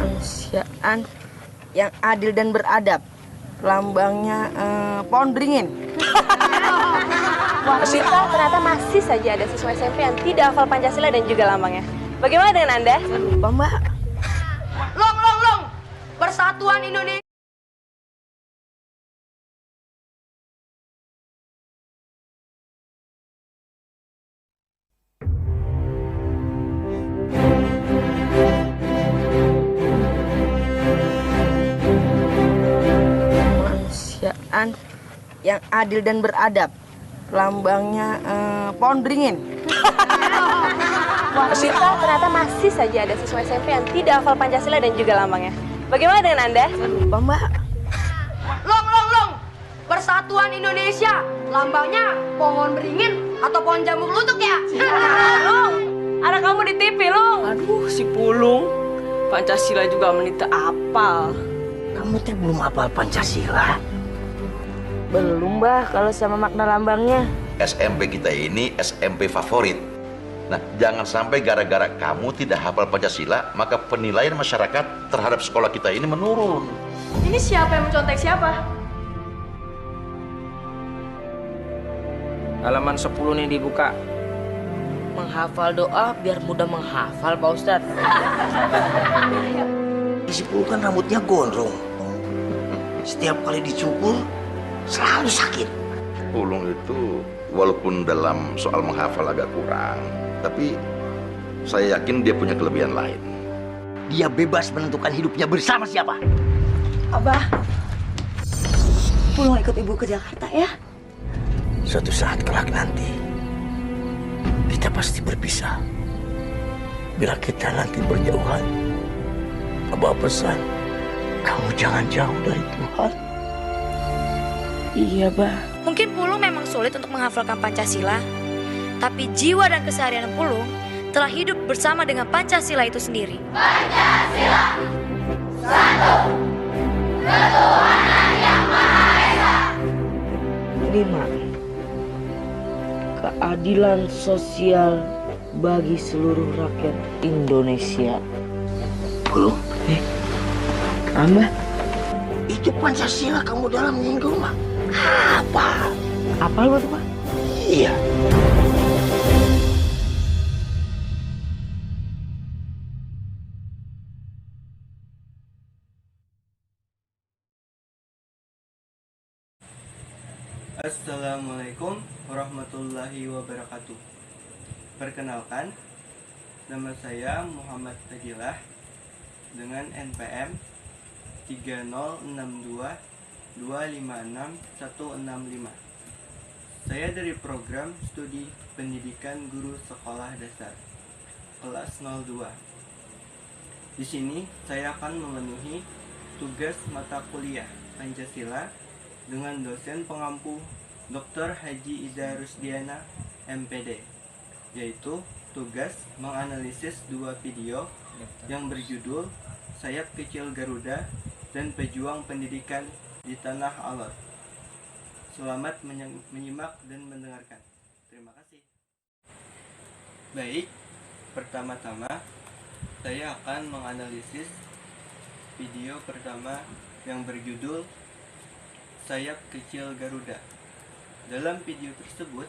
kemanusiaan yang adil dan beradab. Lambangnya pohon beringin. Wah, kita ternyata masih saja ada siswa SMP yang tidak hafal Pancasila dan juga lambangnya. Bagaimana dengan Anda? Lupa, Mbak. Long. Persatuan Indonesia. Kemanusiaan yang adil dan beradab. Lambangnya pohon beringin. Wah, kita ternyata masih saja ada siswa SMP yang tidak hafal Pancasila dan juga lambangnya. Bagaimana dengan Anda? Lupa, Mbak. Long. Persatuan Indonesia. Lambangnya pohon beringin atau pohon jambu kelutuk ya? Lung, anak kamu di TV, Lung. Aduh, si Pulung. Pancasila juga menita apal. Kamu teh belum hafal Pancasila? Belum, Mbak, kalau sama makna lambangnya. SMP kita ini SMP favorit. Nah, jangan sampai gara-gara kamu tidak hafal Pancasila, maka penilaian masyarakat terhadap sekolah kita ini menurun. Ini siapa yang mencontek siapa? Halaman 10 nih dibuka. Menghafal doa biar mudah menghafal, Pak Ustadz. Si Pulung kan rambutnya gondrong. Setiap kali dicukur selalu sakit. Pulung itu walaupun dalam soal menghafal agak kurang, tapi saya yakin dia punya kelebihan lain. Dia bebas menentukan hidupnya bersama siapa. Abah, Pulung ikut ibu ke Jakarta ya? Suatu saat kelak nanti, kita pasti berpisah. Bila kita nanti berjauhan, Abah pesan, kamu jangan jauh dari Tuhan. Iya, Bah. Mungkin Pulung memang sulit untuk menghafalkan Pancasila, tapi jiwa dan keseharian Pulung telah hidup bersama dengan Pancasila itu sendiri. Pancasila. Satu. Ketuhanan yang Maha Esa. 5. Keadilan sosial bagi seluruh rakyat Indonesia. Pulung, Mbak, itu Pancasila kamu dalam nyinggung mah. Apa? apa lu tuh, Pak? Iya. Assalamualaikum warahmatullahi wabarakatuh. Perkenalkan, nama saya Muhammad Tajilah dengan NPM 30622566165. Saya dari program studi pendidikan guru sekolah dasar kelas 02. Di sini saya akan memenuhi tugas mata kuliah Pancasila dengan dosen pengampu Dr. Haji Iza Rusdiana, MPD, yaitu tugas menganalisis 2 video yang berjudul Sayap Kecil Garuda dan Pejuang Pendidikan di Tanah Allah. Selamat menyimak dan mendengarkan. Terima kasih. Baik, pertama-tama saya akan menganalisis video pertama yang berjudul Sayap Kecil Garuda. Dalam video tersebut,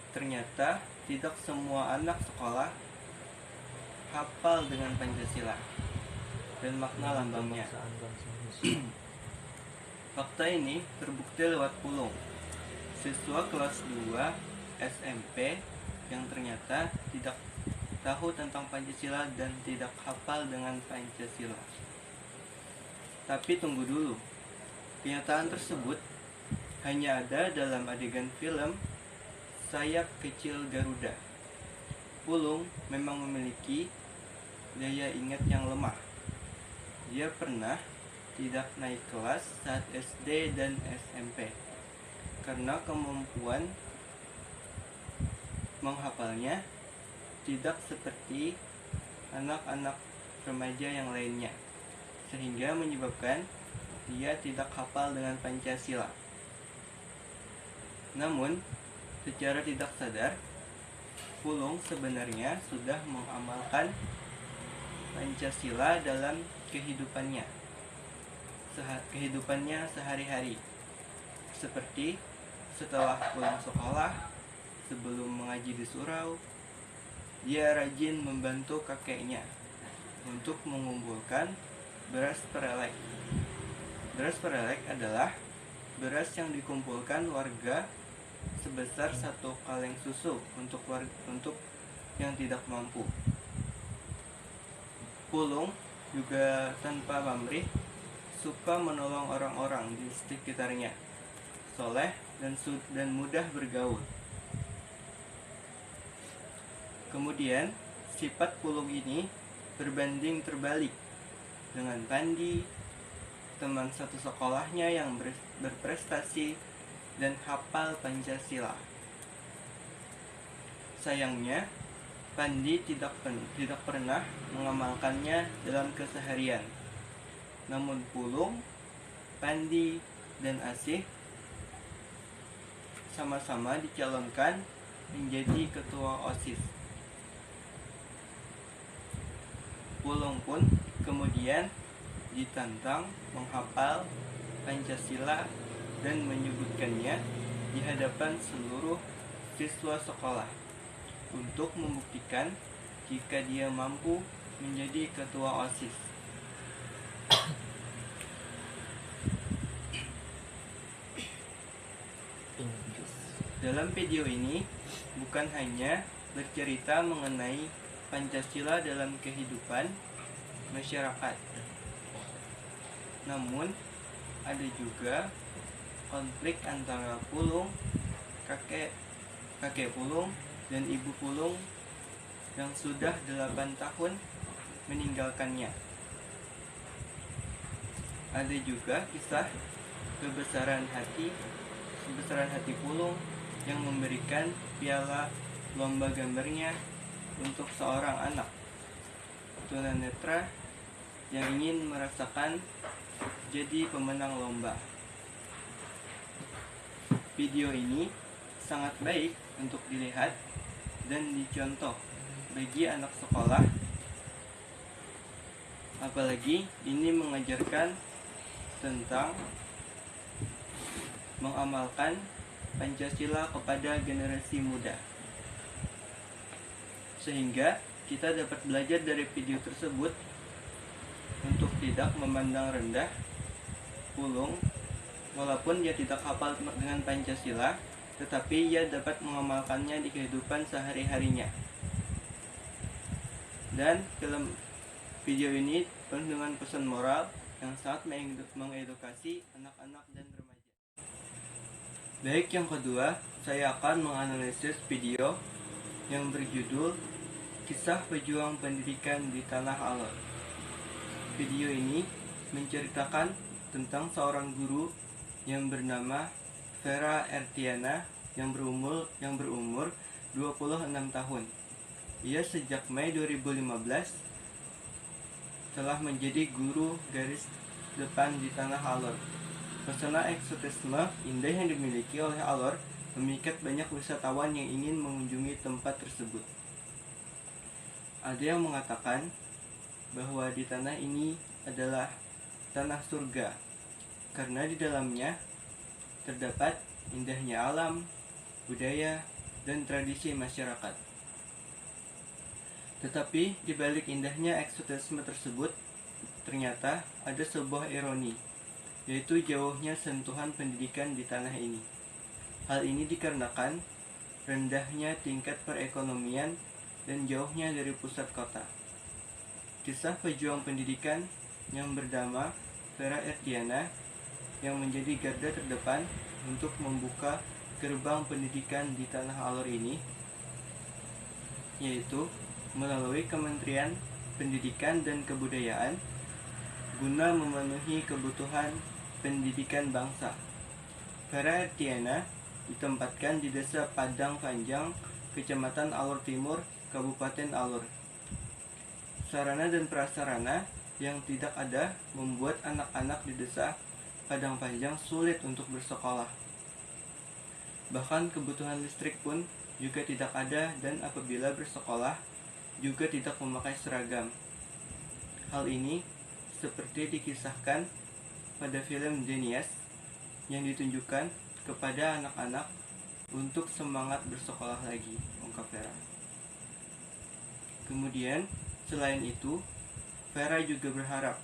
ternyata tidak semua anak sekolah hafal dengan Pancasila dan makna lambangnya. Fakta ini terbukti lewat Pulung, siswa kelas 2 SMP yang ternyata tidak tahu tentang Pancasila dan tidak hafal dengan Pancasila. Tapi tunggu dulu. Kenyataan tersebut hanya ada dalam adegan film Sayap Kecil Garuda. Pulung memang memiliki daya ingat yang lemah. Dia pernah tidak naik kelas saat SD dan SMP karena kemampuan menghafalnya tidak seperti anak-anak remaja yang lainnya, sehingga menyebabkan dia tidak hafal dengan Pancasila. Namun, secara tidak sadar, Pulung sebenarnya sudah mengamalkan Pancasila dalam kehidupannya sehari-hari, seperti setelah pulang sekolah, sebelum mengaji di surau, dia rajin membantu kakeknya untuk mengumpulkan beras perelek. Beras perelek adalah beras yang dikumpulkan warga sebesar 1 kaleng susu untuk yang tidak mampu. Pulung juga tanpa pamrih suka menolong orang-orang di sekitarnya, soleh dan mudah bergaul. Kemudian sifat Pulung ini berbanding terbalik dengan Pandi, teman satu sekolahnya yang berprestasi dan hafal Pancasila. Sayangnya, Pandi tidak pernah mengamalkannya dalam keseharian. Namun Pulung, Pandi, dan Asih sama-sama dicalonkan menjadi ketua OSIS. Pulung pun kemudian ditantang menghafal Pancasila dan menyebutkannya di hadapan seluruh siswa sekolah untuk membuktikan jika dia mampu menjadi ketua OSIS. Dalam video ini bukan hanya bercerita mengenai Pancasila dalam kehidupan masyarakat, namun ada juga konflik antara Pulung, kakek Pulung, dan ibu Pulung yang sudah 8 tahun meninggalkannya. Ada juga kisah kebesaran hati Pulung yang memberikan piala lomba gambarnya untuk seorang anak tunanetra yang ingin merasakan jadi pemenang lomba. Video ini sangat baik untuk dilihat dan dicontoh bagi anak sekolah, apalagi ini mengajarkan tentang mengamalkan Pancasila kepada generasi muda. Sehingga kita dapat belajar dari video tersebut untuk tidak memandang rendah Pulung, walaupun dia tidak hafal dengan Pancasila, tetapi ia dapat mengamalkannya di kehidupan sehari-harinya. Dan film video ini penuh dengan pesan moral yang sangat mengedukasi anak-anak dan remaja. Baik, yang kedua, saya akan menganalisis video yang berjudul Kisah Pejuang Pendidikan di Tanah Alor. Video ini menceritakan tentang seorang guru yang bernama Vera Ertiana yang berumur 26 tahun. Ia sejak Mei 2015 telah menjadi guru garis depan di Tanah Alor. Pesona eksotisme indah yang dimiliki oleh Alor memikat banyak wisatawan yang ingin mengunjungi tempat tersebut. Ada yang mengatakan bahwa di tanah ini adalah tanah surga karena di dalamnya terdapat indahnya alam, budaya, dan tradisi masyarakat. Tetapi di balik indahnya eksotisme tersebut ternyata ada sebuah ironi, yaitu jauhnya sentuhan pendidikan di tanah ini. Hal ini dikarenakan rendahnya tingkat perekonomian dan jauhnya dari pusat kota. Kisah pejuang pendidikan yang bernama Vera Ertiana yang menjadi garda terdepan untuk membuka gerbang pendidikan di Tanah Alor ini, yaitu melalui Kementerian Pendidikan dan Kebudayaan guna memenuhi kebutuhan pendidikan bangsa. Vera Ertiana ditempatkan di Desa Padang Panjang, Kecamatan Alor Timur, Kabupaten Alor. Sarana dan prasarana yang tidak ada membuat anak-anak di Desa Padang Panjang sulit untuk bersekolah. Bahkan kebutuhan listrik pun juga tidak ada dan apabila bersekolah juga tidak memakai seragam. Hal ini seperti dikisahkan pada film Genius yang ditunjukkan kepada anak-anak untuk semangat bersekolah lagi, ungkap Vera. Kemudian, selain itu, Vera juga berharap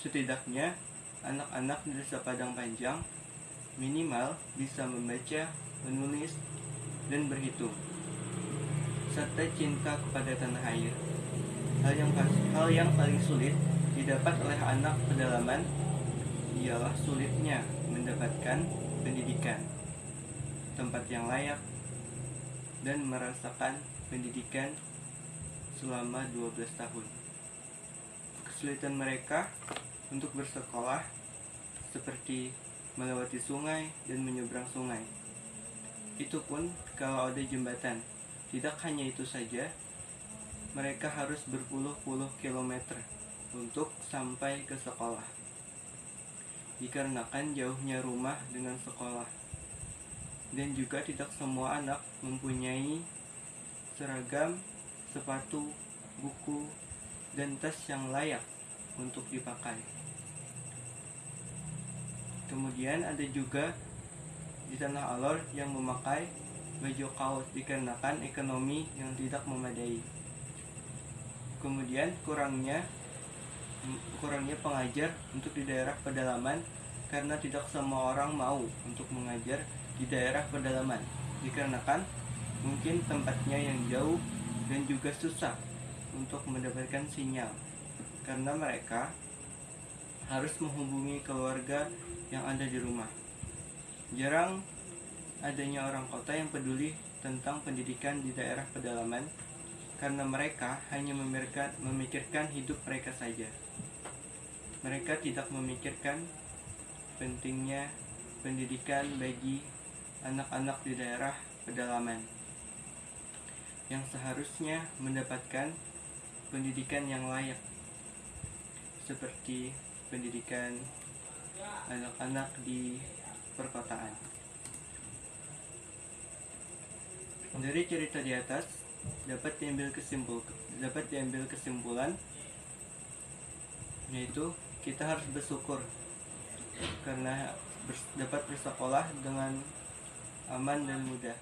setidaknya anak-anak di Desa Padang Panjang minimal bisa membaca, menulis, dan berhitung, serta cinta kepada tanah air. Hal yang paling sulit didapat oleh anak pedalaman ialah sulitnya mendapatkan pendidikan, tempat yang layak, dan merasakan pendidikan selama 12 tahun. Kesulitan mereka untuk bersekolah seperti melewati sungai dan menyeberang sungai. Itu pun kalau ada jembatan. Tidak hanya itu saja, mereka harus berpuluh-puluh kilometer untuk sampai ke sekolah. Dikarenakan jauhnya rumah dengan sekolah. Dan juga tidak semua anak mempunyai seragam, sepatu, buku, dan tas yang layak untuk dipakai. Kemudian ada juga di Tanah Alor yang memakai baju kaos dikarenakan ekonomi yang tidak memadai. Kemudian kurangnya pengajar untuk di daerah pedalaman karena tidak semua orang mau untuk mengajar di daerah pedalaman dikarenakan mungkin tempatnya yang jauh dan juga susah untuk mendapatkan sinyal karena mereka harus menghubungi keluarga yang ada di rumah. Jarang adanya orang kota yang peduli tentang pendidikan di daerah pedalaman karena mereka hanya memikirkan hidup mereka saja. Mereka tidak memikirkan pentingnya pendidikan bagi anak-anak di daerah pedalaman yang seharusnya mendapatkan pendidikan yang layak seperti pendidikan anak-anak di perkotaan. Dari cerita di atas dapat diambil kesimpulan yaitu kita harus bersyukur karena dapat bersekolah dengan aman dan mudah.